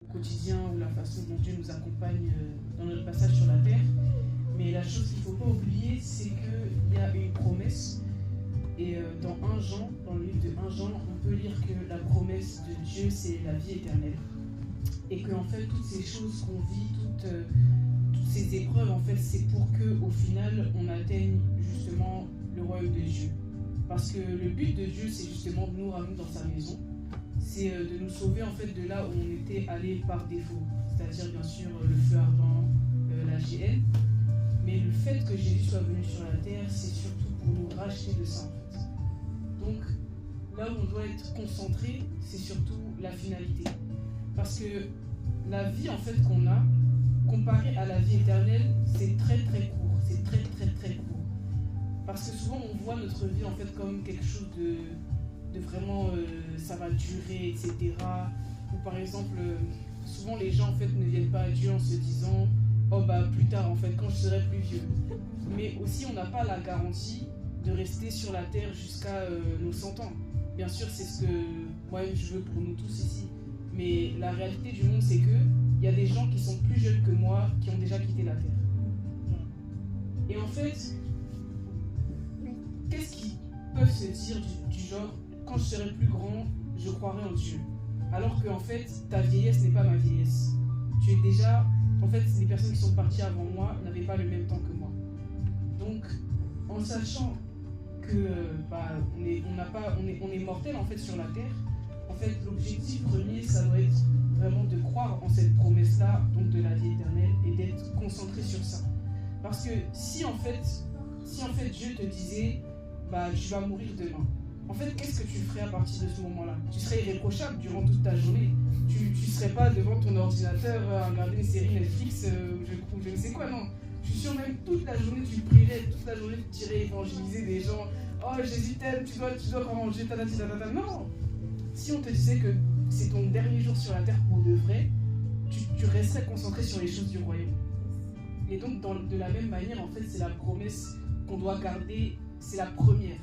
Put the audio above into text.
au quotidien ou la façon dont Dieu nous accompagne dans notre passage sur la terre. Mais la chose qu'il ne faut pas oublier, c'est qu'il y a une promesse. Et dans 1 Jean, dans le livre de 1 Jean, on peut lire que la promesse de Dieu, c'est la vie éternelle. Et que en fait, toutes ces choses qu'on vit, toutes ces épreuves, en fait, c'est pour qu'au final, on atteigne justement le royaume de Dieu. Parce que le but de Dieu, c'est justement de nous ramener dans sa maison. C'est de nous sauver en fait de là où on était allé par défaut. C'est-à-dire bien sûr le feu ardent, la GN. Mais le fait que Jésus soit venu sur la terre, c'est surtout pour nous racheter de ça en fait. Donc là où on doit être concentré, c'est surtout la finalité. Parce que la vie en fait qu'on a, comparée à la vie éternelle, c'est très très court. C'est très très très court. Parce que souvent on voit notre vie en fait comme quelque chose de vraiment ça va durer, etc. Ou par exemple, souvent les gens en fait ne viennent pas à Dieu en se disant oh bah plus tard en fait quand je serai plus vieux. Mais aussi on n'a pas la garantie de rester sur la terre jusqu'à nos 100 ans. Bien sûr c'est ce que moi je veux pour nous tous ici. Mais la réalité du monde c'est que il y a des gens qui sont plus jeunes que moi qui ont déjà quitté la terre. Et en fait, qu'est-ce qu'ils peuvent se dire du genre quand je serai plus grand, je croirai en Dieu. Alors que en fait, ta vieillesse n'est pas ma vieillesse. Tu es déjà... En fait, les personnes qui sont parties avant moi n'avaient pas le même temps que moi. Donc, en sachant que on est mortel en fait sur la terre, en fait, l'objectif premier, ça doit être vraiment de croire en cette promesse-là, donc de la vie éternelle, et d'être concentré sur ça. Parce que si en fait Dieu te disait, bah tu vas mourir demain. En fait, qu'est-ce que tu ferais à partir de ce moment-là? Tu serais irréprochable durant toute ta journée. Tu ne serais pas devant ton ordinateur à regarder une série Netflix ou je ne sais quoi, non. Je suis sûr même toute la journée tu prierais, toute la journée tu irais évangéliser des gens. Oh Jésus t'aime, tu dois ranger, ta. Non. Si on te disait que c'est ton dernier jour sur la terre pour de vrai, tu resterais concentré sur les choses du royaume. Et donc de la même manière, en fait, c'est la promesse qu'on doit garder, c'est la première.